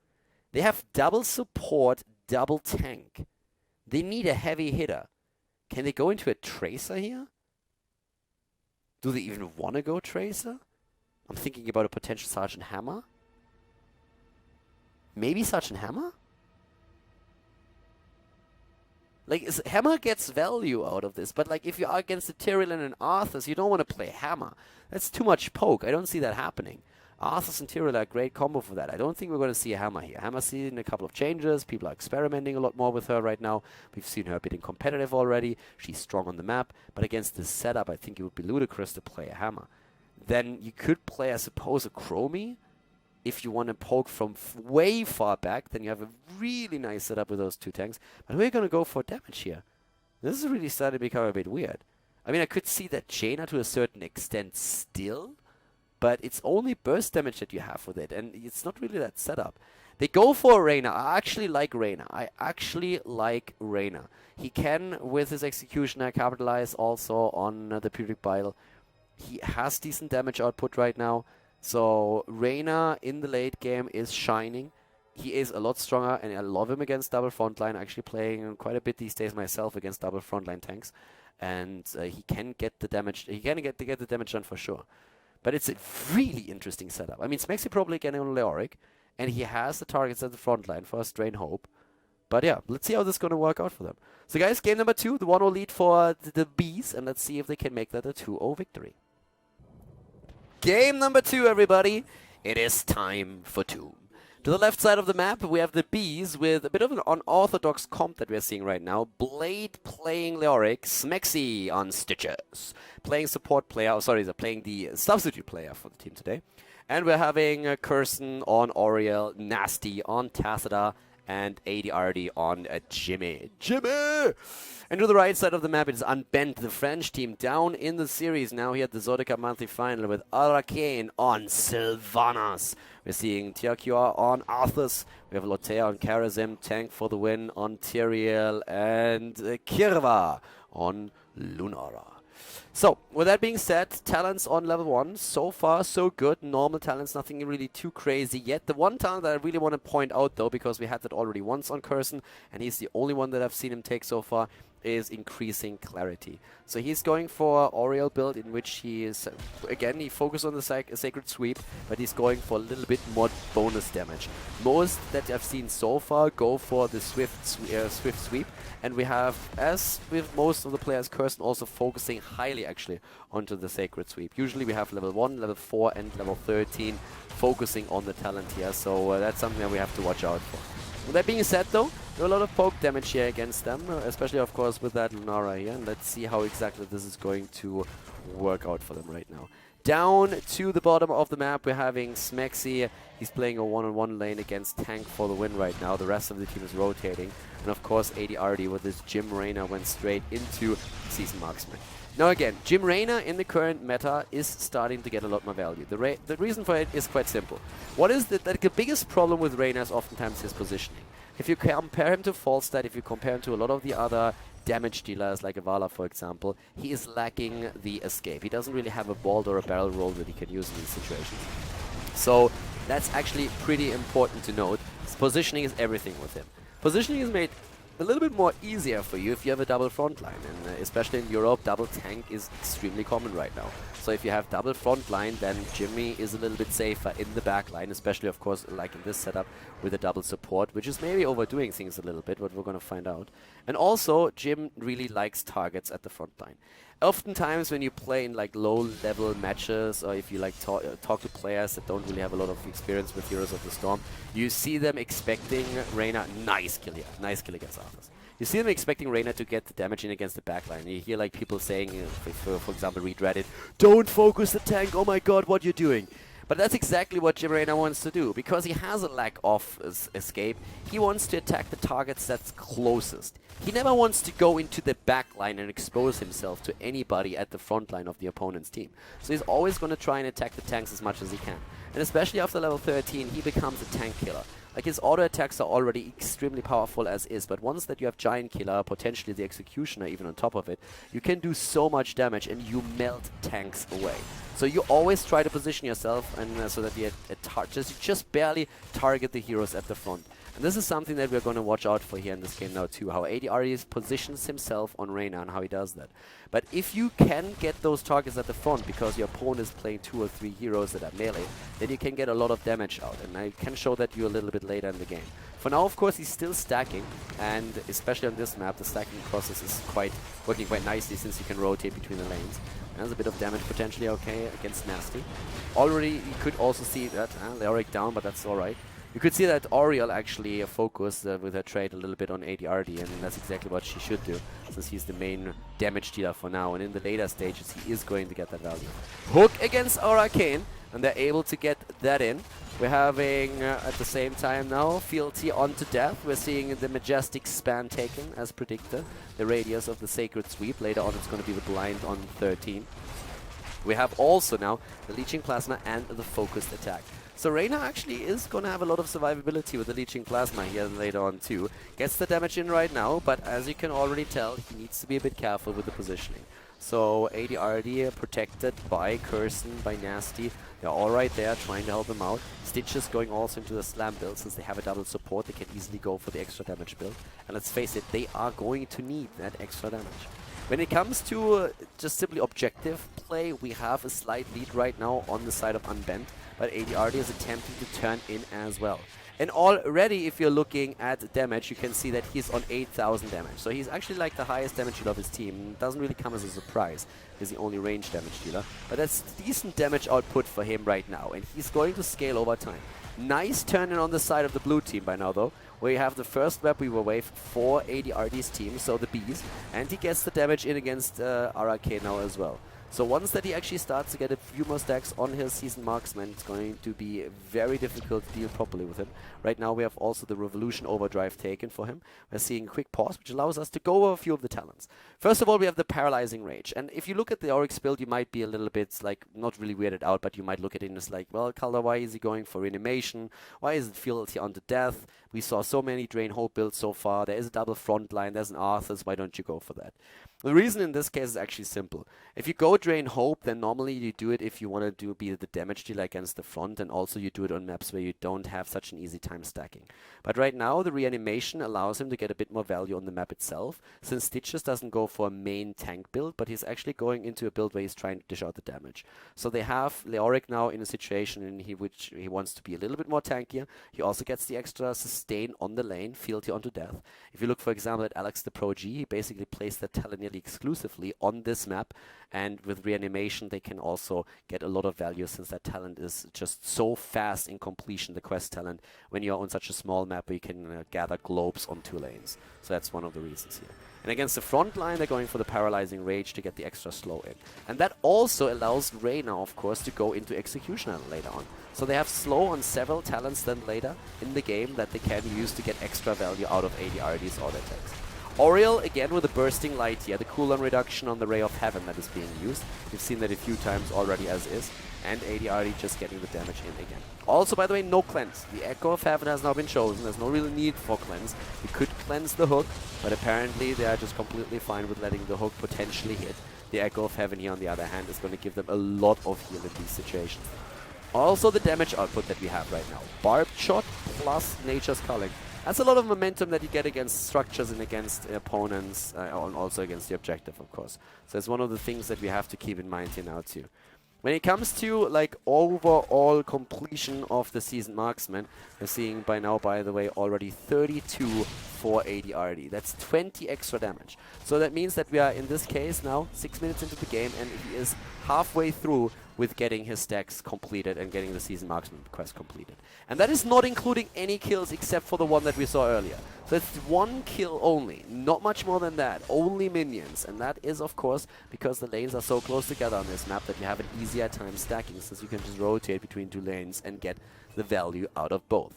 They have double support, double tank. They need a heavy hitter. Can they go into a Tracer here? Do they even want to go Tracer? I'm thinking about a potential Sergeant Hammer. Maybe Sergeant Hammer? Hammer gets value out of this, but if you are against the Tyrion and Arthas, you don't want to play Hammer. That's too much poke. I don't see that happening. Arthas and Tyrion are a great combo for that. I don't think we're going to see a Hammer here. Hammer's seen a couple of changes. People are experimenting a lot more with her right now. We've seen her a bit in competitive already. She's strong on the map, but against this setup, I think it would be ludicrous to play a Hammer. Then you could play, I suppose, a Chromie. If you want to poke from way far back, then you have a really nice setup with those two tanks. But we're going to go for damage here. This is really starting to become a bit weird. I mean, I could see that Jaina to a certain extent still, but it's only burst damage that you have with it, and it's not really that setup. They go for Reyna. I actually like Reyna. He can, with his Executioner, capitalize also on the Pyrrhic Bile. He has decent damage output right now. So Reyna in the late game is shining. He is a lot stronger, and I love him against double frontline. Actually playing quite a bit these days myself against double frontline tanks, and he can get the damage. He can get the damage done for sure. But it's a really interesting setup. I mean, Smexy probably getting on Leoric, and he has the targets at the frontline for Strain Hope. But yeah, let's see how this is going to work out for them. So guys, game number 2, the 1-0 lead for the Bees, and let's see if they can make that a 2-0 victory. Game number 2, everybody. It is time for Tomb. To the left side of the map, we have the Bees with a bit of an unorthodox comp that we're seeing right now. Blade playing Leoric, Smexy on Stitches. Playing support player, they're playing the substitute player for the team today. And we're having Curson on Oriel, Nasty on Tassadar, and ADRD on Jimmy. And to the right side of the map, it is Unbent, the French team, down in the series now here at the ZOTAC Cup Monthly Final with Arcane on Sylvanas. We're seeing TRQR on Arthas. We have Lotea on Karazim, Tank for the win on Tyrael, and Kirva on Lunara. So, with that being said, talents on level 1, so far so good. Normal talents, nothing really too crazy yet. The one talent that I really want to point out though, because we had that already once on Curson, and he's the only one that I've seen him take so far, is increasing clarity. So he's going for Oriel build, in which he is, again, he focuses on the Sacred Sweep, but he's going for a little bit more bonus damage. Most that I've seen so far go for the Swift Sweep, and we have, as with most of the players, Kirsten also focusing highly actually onto the Sacred Sweep. Usually we have level 1, level 4 and level 13 focusing on the talent here, so that's something that we have to watch out for. With that being said though, there are a lot of poke damage here against them, especially of course with that Lunara here, and let's see how exactly this is going to work out for them right now. Down to the bottom of the map, we're having Smexy. He's playing a one-on-one lane against Tank for the win right now. The rest of the team is rotating. And of course, ADRD with his Jim Raynor went straight into Season Marksman. Now again, Jim Raynor in the current meta is starting to get a lot more value. The reason for it is quite simple. What is the biggest problem with Raynor is oftentimes his positioning. If you compare him to Falstad, if you compare him to a lot of the other damage dealers like Avala, for example, he is lacking the escape. He doesn't really have a bald or a barrel roll that he can use in these situations. So that's actually pretty important to note. His positioning is everything with him. Positioning is made a little bit more easier for you if you have a double front line, and especially in Europe, double tank is extremely common right now. So if you have double front line, then Jimmy is a little bit safer in the back line, especially of course like in this setup with a double support, which is maybe overdoing things a little bit, but we're going to find out. And also, Jim really likes targets at the front line. Oftentimes when you play in like low-level matches, or if you like talk to players that don't really have a lot of experience with Heroes of the Storm, you see them expecting Raynor, nice kill against Arthas. You see them expecting Raynor to get the damage in against the backline. You hear like people saying, for example, read Reddit, don't focus the tank, oh my god, what you're doing. But that's exactly what Jim Raynor wants to do. Because he has a lack of escape, he wants to attack the targets that's closest. He never wants to go into the back line and expose himself to anybody at the front line of the opponent's team. So he's always going to try and attack the tanks as much as he can. And especially after level 13, he becomes a tank killer. Like, his auto attacks are already extremely powerful as is, but once that you have Giant Killer, potentially the Executioner even on top of it, you can do so much damage and you melt tanks away. So you always try to position yourself and so that you just barely target the heroes at the front. And this is something that we're going to watch out for here in this game now too, how ADRD positions himself on Raynor and how he does that. But if you can get those targets at the front because your opponent is playing 2 or 3 heroes that are melee, then you can get a lot of damage out, and I can show that to you a little bit later in the game. For now, of course, he's still stacking, and especially on this map, the stacking process is working quite nicely since you can rotate between the lanes. There's a bit of damage potentially okay against Nasty. Already, you could also see that Leoric down, but that's alright. You could see that Oriel actually focused with her trade a little bit on ADRD, and that's exactly what she should do, since he's the main damage dealer for now, and in the later stages he is going to get that value. Hook against our Arcane, and they're able to get that in. We're having, at the same time now, Fealty onto death. We're seeing the Majestic span taken, as predicted. The radius of the Sacred Sweep. Later on it's going to be the Blind on 13. We have also now the Leeching Plasma and the Focused Attack. So Raynor actually is going to have a lot of survivability with the Leeching Plasma here later on too. Gets the damage in right now, but as you can already tell, he needs to be a bit careful with the positioning. So ADRD protected by Kirsten, by Nasty. They're all right there trying to help him out. Stitch is going also into the Slam build. Since they have a double support, they can easily go for the extra damage build. And let's face it, they are going to need that extra damage. When it comes to just simply objective play, we have a slight lead right now on the side of Unbent, but ADRD is attempting to turn in as well. And already, if you're looking at damage, you can see that he's on 8,000 damage. So he's actually like the highest damage dealer of his team. Doesn't really come as a surprise. He's the only range damage dealer. But that's decent damage output for him right now. And he's going to scale over time. Nice turn in on the side of the blue team by now, though. We have the first web we were wave for ADRD's team, so the bees. And he gets the damage in against RRK now as well. So once that he actually starts to get a few more stacks on his Seasoned Marksman, it's going to be very difficult to deal properly with him. Right now we have also the Revolution Overdrive taken for him. We're seeing a quick pause, which allows us to go over a few of the talents. First of all, we have the Paralyzing Rage. And if you look at the Oryx build, you might be a little bit, like, not really weirded out, but you might look at it as like, well, Khaldor, why is he going for Reanimation? Why is it Fealty onto death? We saw so many Drain Hope builds so far. There is a double front line, there's an Arthas, why don't you go for that? The reason in this case is actually simple. If you go Drain Hope, then normally you do it if you want to be the damage dealer against the front, and also you do it on maps where you don't have such an easy time stacking. But right now, the reanimation allows him to get a bit more value on the map itself, since Stitches doesn't go for a main tank build, but he's actually going into a build where he's trying to dish out the damage. So they have Leoric now in a situation in which he wants to be a little bit more tankier. He also gets the extra sustain on the lane, fealty onto death. If you look, for example, at Alex the Pro G, he basically plays that talent nearly exclusively on this map, and with reanimation they can also get a lot of value, since that talent is just so fast in completion, the quest talent, when you're on such a small map where you can gather globes on 2 lanes. So that's one of the reasons here. And against the front line, they're going for the Paralyzing Rage to get the extra slow in. And that also allows Reyna, of course, to go into Executioner later on. So they have slow on several talents then later in the game that they can use to get extra value out of ADRD's auto attacks. Oriel, again with the Bursting Light here, the cooldown reduction on the Ray of Heaven that is being used. We've seen that a few times already as is. And ADRD just getting the damage in again. Also, by the way, no cleanse. The Echo of Heaven has now been chosen. There's no real need for cleanse. You could cleanse the hook, but apparently they are just completely fine with letting the hook potentially hit. The Echo of Heaven here, on the other hand, is going to give them a lot of heal in these situations. Also, the damage output that we have right now. Barbed Shot plus Nature's Culling. That's a lot of momentum that you get against structures and against opponents, and also against the objective, of course. So it's one of the things that we have to keep in mind here now, too. When it comes to like overall completion of the Seasoned Marksman, we're seeing by now, by the way, already 32 for ADRD. That's 20 extra damage. So that means that we are, in this case, now 6 minutes into the game, and he is halfway through with getting his stacks completed and getting the Seasoned Marksman quest completed. And that is not including any kills except for the one that we saw earlier. So it's 1 kill only, not much more than that, only minions. And that is, of course, because the lanes are so close together on this map that you have an easier time stacking, since you can just rotate between 2 lanes and get the value out of both.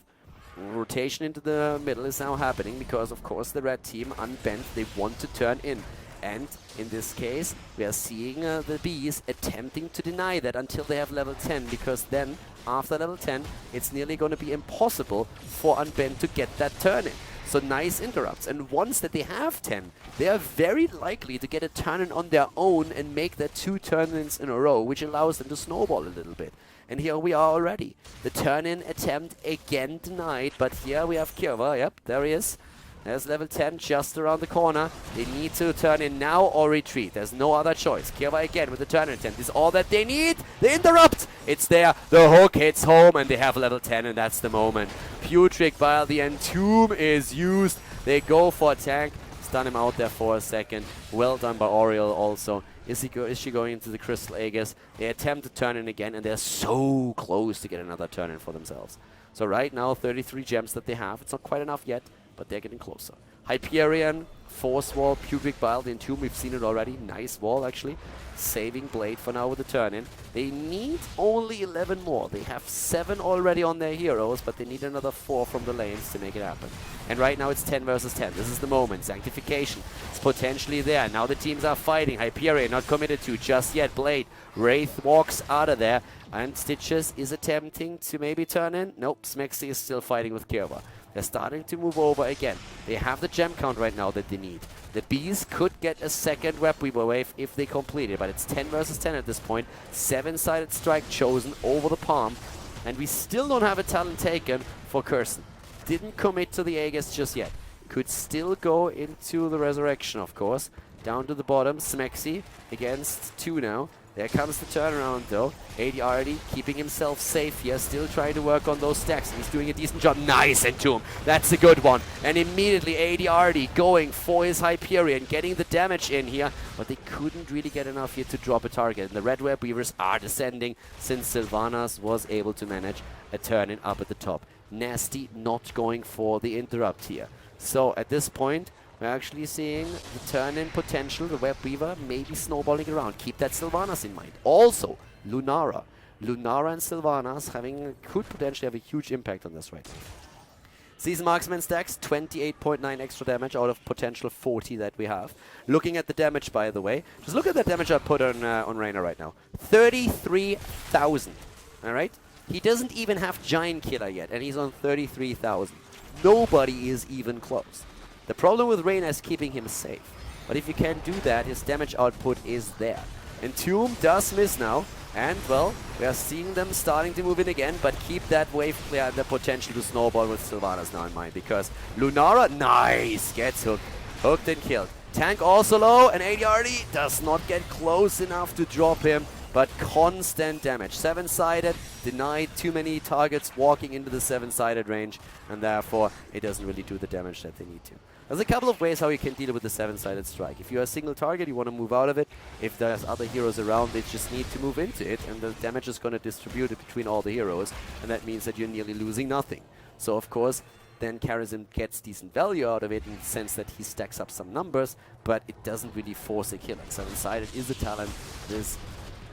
Rotation into the middle is now happening because, of course, the red team, Unbent, they want to turn in. And in this case, we are seeing the bees attempting to deny that until they have level 10, because then, after level 10, it's nearly going to be impossible for Unbent to get that turn in. So nice interrupts. And once that they have 10, they are very likely to get a turn-in on their own and make that 2 turn-ins in a row, which allows them to snowball a little bit. And here we are already. The turn-in attempt again denied, but here we have Kirva. Yep, there he is. There's level 10 just around the corner. They need to turn in now or retreat. There's no other choice. Kirva again with the turn attempt is all that they need. The interrupt! It's there. The hook hits home and they have level 10, and that's the moment. Putrid Bile, the Entomb is used. They go for a tank. Stun him out there for a second. Well done by Oriel also. Is she going into the Crystal Aegis? They attempt to turn in again, and they're so close to get another turn in for themselves. So right now, 33 gems that they have. It's not quite enough yet, but they're getting closer. Hyperion, Force Wall, Putrid Bile, the Entomb, we've seen it already. Nice wall, actually. Saving Blade for now with the turn-in. They need only 11 more. They have 7 already on their heroes, but they need another 4 from the lanes to make it happen. And right now it's 10 versus 10. This is the moment. Sanctification is potentially there. Now the teams are fighting. Hyperion not committed to just yet. Blade. Wraith walks out of there. And Stitches is attempting to maybe turn in. Nope, Smexy is still fighting with Kirva. They're starting to move over again. They have the gem count right now that they need. The bees could get a second Web Weaver wave if they complete it, but it's 10 versus 10 at this point. 7-sided strike chosen over the palm, and we still don't have a talent taken for Kirsten. Didn't commit to the Aegis just yet. Could still go into the Resurrection, of course. Down to the bottom, Smexy against 2 now. There comes the turnaround though. ADRD keeping himself safe here, still trying to work on those stacks. He's doing a decent job. Nice Entomb. That's a good one. And immediately ADRD going for his Hyperion, getting the damage in here. But they couldn't really get enough here to drop a target. And the Red Web Weavers are descending since Sylvanas was able to manage a turn-in up at the top. Nasty not going for the interrupt here. So at this point, we're actually seeing the turn-in potential, the Web Weaver, maybe snowballing around. Keep that Sylvanas in mind. Also, Lunara. Lunara and Sylvanas could potentially have a huge impact on this right now. Seasoned Marksman stacks, 28.9 extra damage out of potential 40 that we have. Looking at the damage, by the way, just look at the damage I put on Reyna right now. 33,000, all right? He doesn't even have Giant Killer yet, and he's on 33,000. Nobody is even close. The problem with Reyna is keeping him safe. But if you can't do that, his damage output is there. Entomb does miss now. And, well, we are seeing them starting to move in again, but keep that wave clear and the potential to snowball with Sylvanas now in mind, because Lunara, nice, gets hooked. Hooked and killed. Tank also low, and ADRD does not get close enough to drop him, but constant damage. 7-sided, denied too many targets walking into the 7-sided range, and therefore it doesn't really do the damage that they need to. There's a couple of ways how you can deal with the 7-sided strike. If you're a single target, you want to move out of it. If there's other heroes around, they just need to move into it, and the damage is going to distribute it between all the heroes, and that means that you're nearly losing nothing. So, of course, then Karazhan gets decent value out of it in the sense that he stacks up some numbers, but it doesn't really force a kill. And 7-sided is a talent that is,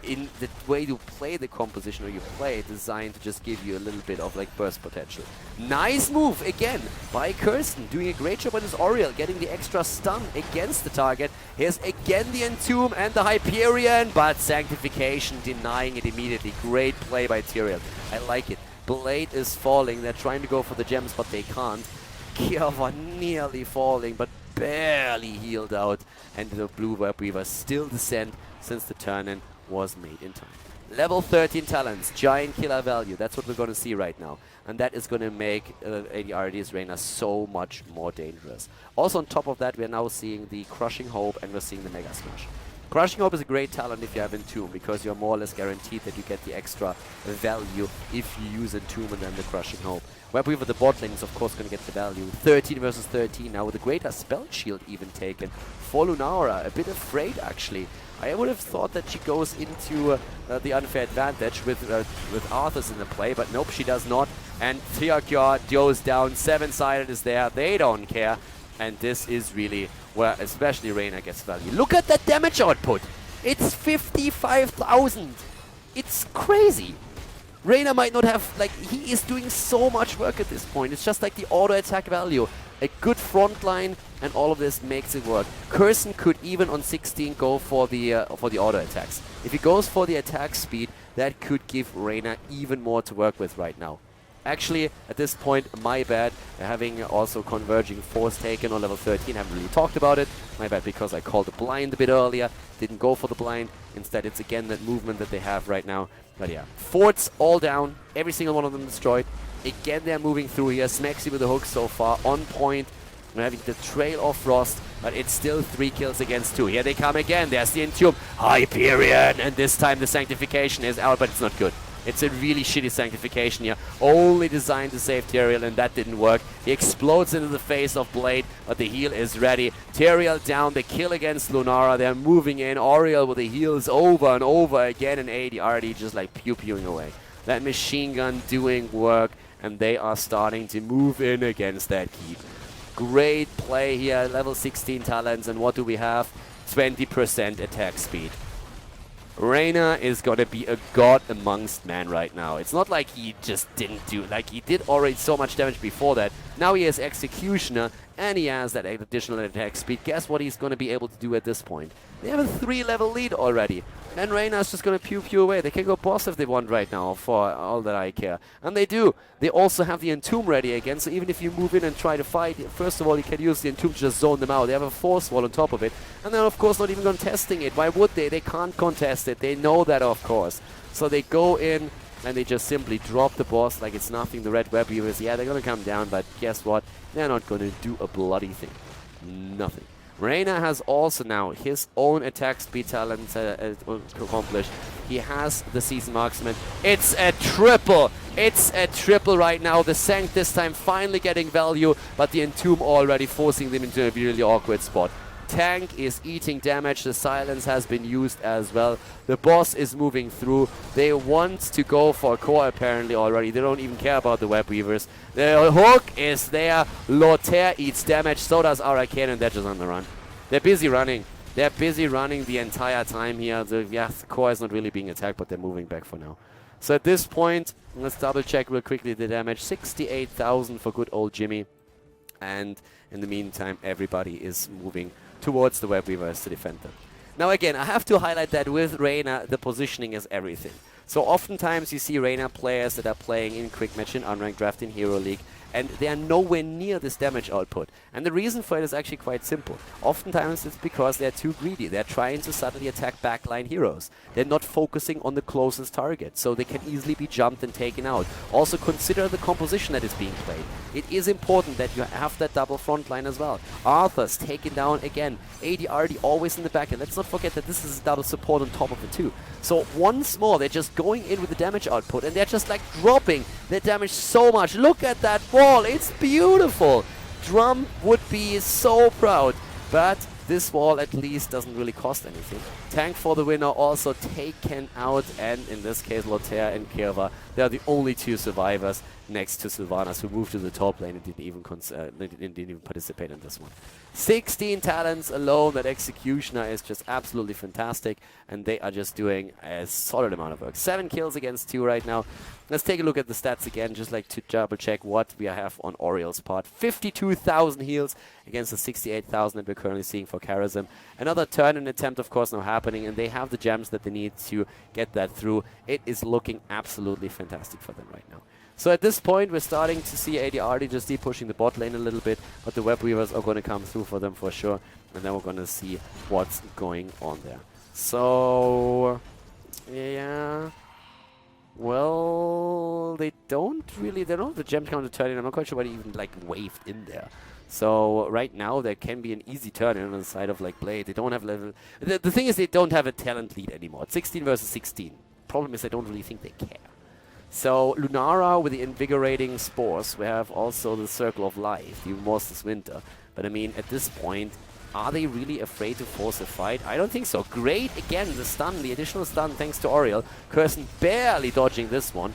in the way you play the composition or you play it, designed to just give you a little bit of like burst potential. Nice move again by Kirsten, doing a great job on his Oriel, getting the extra stun against the target. Here's again the Entomb and the Hyperion, but Sanctification denying it immediately. Great play by Tyrael. I like it. Blade is falling. They're trying to go for the gems, but they can't. Kiava nearly falling, but barely healed out. And the blue Web Weaver still descend since the turn-in was made in time. Level 13 talents, giant killer value. That's what we're going to see right now. And that is going to make ADRD's Reyna so much more dangerous. Also on top of that, we're now seeing the Crushing Hope and we're seeing the Mega Smash. Crushing Hope is a great talent if you have Entomb, because you're more or less guaranteed that you get the extra value if you use Entomb and then the Crushing Hope. Webweaver, the bot lane, is of course going to get the value. 13 versus 13 now with a greater spell shield even taken for Lunara. A bit afraid actually. I would have thought that she goes into the unfair advantage with Arthas in the play, but nope, she does not. And Thearkja goes down, 7-sided is there, they don't care. And this is really where especially Reyna gets value. Look at that damage output! It's 55,000! It's crazy! Reyna might not have, like, he is doing so much work at this point. It's just like the auto attack value. A good front line, and all of this makes it work. Kirsten could even on 16 go for the auto attacks. If he goes for the attack speed, that could give Reyna even more to work with right now. Actually, at this point, my bad, having also converging force taken on level 13, haven't really talked about it. My bad, because I called the blind a bit earlier, didn't go for the blind. Instead, it's again that movement that they have right now. But yeah, forts all down, every single one of them destroyed. Again, they're moving through here. Smexy with the hook so far, on point. We're having the Trail of Frost, but it's still 3 kills against 2. Here they come again. There's the Entomb, Hyperion, and this time the Sanctification is out, but it's not good. It's a really shitty Sanctification here, only designed to save Tyrael, and that didn't work. He explodes into the face of Blade, but the heal is ready. Tyrael down, the kill against Lunara. They're moving in. Oriel with the heals over and over again, and ADRD just like pew-pewing away. That machine gun doing work, and they are starting to move in against that keep. Great play here, level 16 talents, and what do we have? 20% attack speed. Reyna is gonna be a god amongst men right now. It's not like he just didn't do, like he did already so much damage before that. Now he has Executioner and he has that additional attack speed. Guess what he's gonna be able to do at this point? They have a 3-level lead already. And Reyna is just gonna pew away. They can go boss if they want right now, for all that I care. And they do. They also have the Entomb ready again, so even if you move in and try to fight, first of all, you can use the Entomb to just zone them out. They have a Force Wall on top of it. And then, of course, not even contesting it. Why would they? They can't contest it. They know that, of course. So they go in and they just simply drop the boss like it's nothing. The Red Web Weavers, yeah, they're gonna come down, but guess what? They're not gonna do a bloody thing. Nothing. Reyna has also now his own attack speed talent accomplished. He has the Season Marksman. It's a triple! It's a triple right now. The Sanct this time finally getting value, but the Entomb already forcing them into a really awkward spot. Tank is eating damage. The silence has been used as well. The boss is moving through. They want to go for a core apparently already. They don't even care about the Web Weavers. The hook is there. Lothair eats damage. So does Arcane, and they're just on the run. They're busy running. They're busy running the entire time here. The core is not really being attacked, but they're moving back for now. So at this point, let's double check real quickly the damage. 68,000 for good old Jimmy. And in the meantime, everybody is moving towards the Web Weavers to defend them. Now again, I have to highlight that with Reyna, the positioning is everything. So oftentimes you see Reyna players that are playing in Quick Match, in Unranked Draft, in Hero League, and they are nowhere near this damage output. And the reason for it is actually quite simple. Oftentimes it's because they're too greedy. They're trying to suddenly attack backline heroes. They're not focusing on the closest target, so they can easily be jumped and taken out. Also consider the composition that is being played. It is important that you have that double front line as well. Arthur's taken down again. ADRD always in the back, and let's not forget that this is double support on top of it too. So once more, they're just going in with the damage output, and they're just like dropping their damage so much. Look at that wall, it's beautiful. Drum would be so proud, but this wall at least doesn't really cost anything. Tank for the winner, also taken out, and in this case Lothair and Kirva, they are the only two survivors next to Sylvanas, who moved to the top lane and didn't even participate in this one. 16 talents alone. That Executioner is just absolutely fantastic, and they are just doing a solid amount of work. 7 kills against 2 right now. Let's take a look at the stats again, just like to double check what we have on Oriel's part. 52,000 heals against the 68,000 that we're currently seeing for Karazim. Another turn-in attempt, of course, now happening, and they have the gems that they need to get that through. It is looking absolutely fantastic for them right now. So at this point, we're starting to see ADRD just pushing the bot lane a little bit, but the Web Weavers are going to come through for them for sure, and then we're going to see what's going on there. So, yeah, well, they don't have the gem counter turn in. I'm not quite sure why they even like waved in there. So right now there can be an easy turn in on the side of like Blade. They don't have level. The thing is, they don't have a talent lead anymore. It's 16 versus 16. Problem is, I don't really think they care. So Lunara with the invigorating spores. We have also the Circle of Life, the Remorseless Winter. But I mean, at this point, are they really afraid to force a fight? I don't think so. Great, again, the stun, the additional stun thanks to Oriel. Curson barely dodging this one.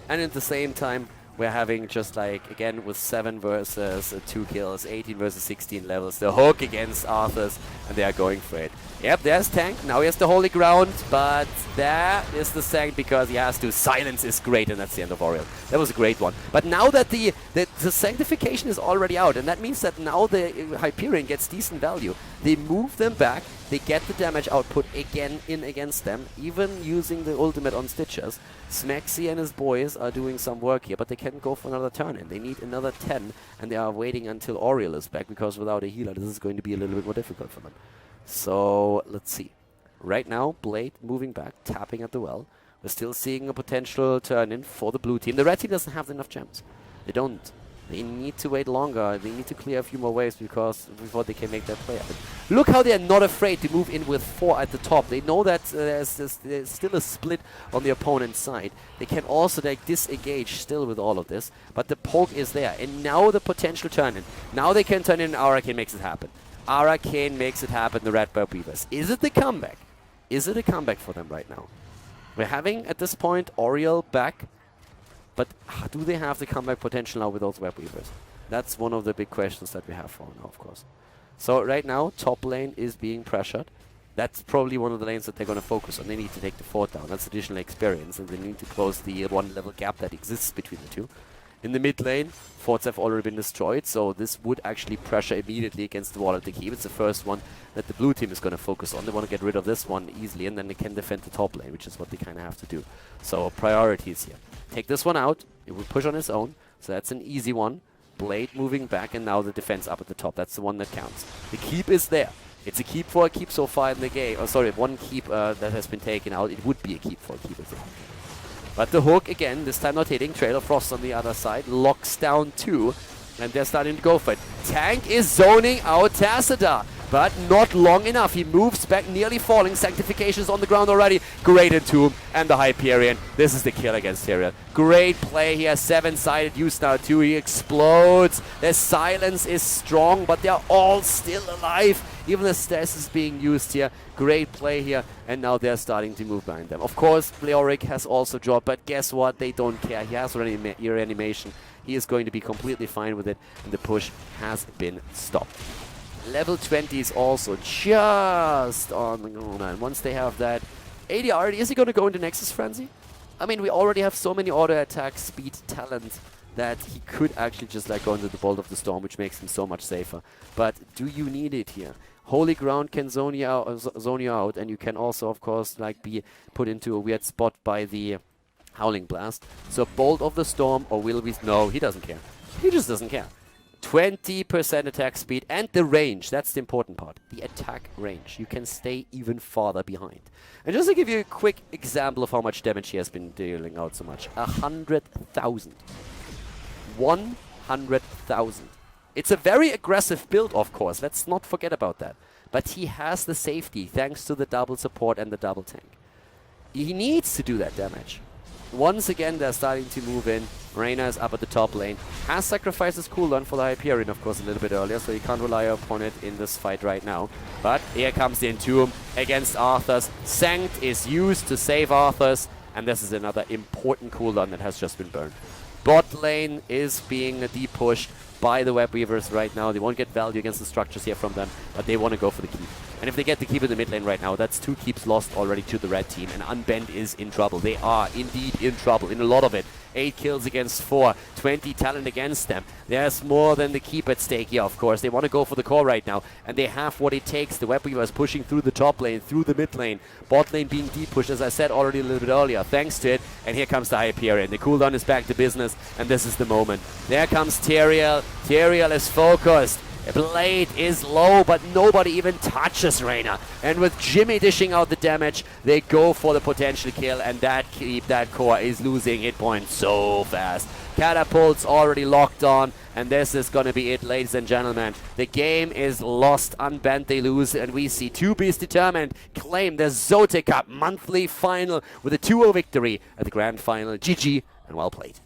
And at the same time, we're having just like, again, with 7 versus 2 kills, 18 versus 16 levels. The hook against Arthur's, and they are going for it. Yep, there's Tank. Now he has the holy ground, but there is the Sank because he has to. Silence is great, and that's the end of Oriel. That was a great one. But now that the Sanctification is already out, and that means that now the Hyperion gets decent value. They move them back, they get the damage output again in against them, even using the ultimate on Stitchers. Smexy and his boys are doing some work here, but they can't go for another turn in. They need another 10, and they are waiting until Oriel is back, because without a healer, this is going to be a little bit more difficult for them. So, let's see. Right now, Blade moving back, tapping at the well. We're still seeing a potential turn-in for the blue team. The red team doesn't have enough gems. They don't. They need to wait longer. They need to clear a few more waves before they can make that play happen. Look how they are not afraid to move in with 4 at the top. They know that there's still a split on the opponent's side. They can also like disengage still with all of this, but the poke is there. And now the potential turn-in. Now they can turn in, and Arcane makes it happen. Arcane makes it happen, the Red Bird Weavers. Is it the comeback? Is it a comeback for them right now? We're having, at this point, Oriel back. But do they have the comeback potential now with those Web Weavers? That's one of the big questions that we have for now, of course. So right now, top lane is being pressured. That's probably one of the lanes that they're going to focus on. They need to take the fort down. That's additional experience, and they need to close the 1-level gap that exists between the two. In the mid lane, forts have already been destroyed, so this would actually pressure immediately against the wall at the keep. It's the first one that the blue team is going to focus on. They want to get rid of this one easily, and then they can defend the top lane, which is what they kind of have to do. So priorities here. Take this one out. It will push on its own, so that's an easy one. Blade moving back, and now the defense up at the top. That's the one that counts. The keep is there. It's a keep for a keep so far in the game. Oh, sorry, one keep that has been taken out. It would be a keep for a keep, I think. But the hook, again, this time not hitting. Trail of Frost on the other side. Locks down 2. And they're starting to go for it. Tank is zoning out Tassadar. But not long enough. He moves back, nearly falling. Sanctification is on the ground already. Great Entomb and the Hyperion. This is the kill against Tyrion. Great play here. 7-sided use now too. He explodes. Their silence is strong, but they're all still alive. Even the stasis is being used here. Great play here. And now they're starting to move behind them. Of course, Leoric has also dropped, but guess what? They don't care. He has your animation. He is going to be completely fine with it. And the push has been stopped. Level 20 is also just on the ground. And once they have that, ADR, is he going to go into Nexus Frenzy? I mean, we already have so many auto attack speed talent that he could actually just like go into the Bolt of the Storm, which makes him so much safer. But do you need it here? Holy Ground can zone you out, and you can also, of course, like be put into a weird spot by the Howling Blast. So Bolt of the Storm, or will we... No, he doesn't care. He just doesn't care. 20% attack speed and the range. That's the important part. The attack range. You can stay even farther behind. And just to give you a quick example of how much damage he has been dealing out so much. 100,000. 100,000. It's a very aggressive build, of course. Let's not forget about that. But he has the safety thanks to the double support and the double tank. He needs to do that damage. Once again, they're starting to move in. Reyna is up at the top lane. Has sacrificed his cooldown for the Hyperion, of course, a little bit earlier, so he can't rely upon it in this fight right now. But here comes the Entomb against Arthur's. Sanct is used to save Arthur's, and this is another important cooldown that has just been burned. Bot lane is being depushed by the Web Weavers right now. They won't get value against the structures here from them, but they want to go for the keep. And if they get the keep in the mid lane right now, that's 2 keeps lost already to the red team, and Unbent is in trouble. They are indeed in trouble, in a lot of it. 8 kills against 4, 20 talent against them. There's more than the keep at stake here, of course. They want to go for the core right now, and they have what it takes. The Web Weaver is pushing through the top lane, through the mid lane. Bot lane being depushed, as I said already a little bit earlier, thanks to it. And here comes the Hyperion. The cooldown is back to business, and this is the moment. There comes Tyrael. Tyrael is focused. Blade is low, but nobody even touches Reyna. And with Jimmy dishing out the damage, they go for the potential kill, and that keep, that core is losing hit points so fast. Catapult's already locked on, and this is going to be it, ladies and gentlemen. The game is lost. Unbent, they lose, and we see 2Bs Determined claim the ZOTAC Cup Monthly Final with a 2-0 victory at the Grand Final. GG, and well played.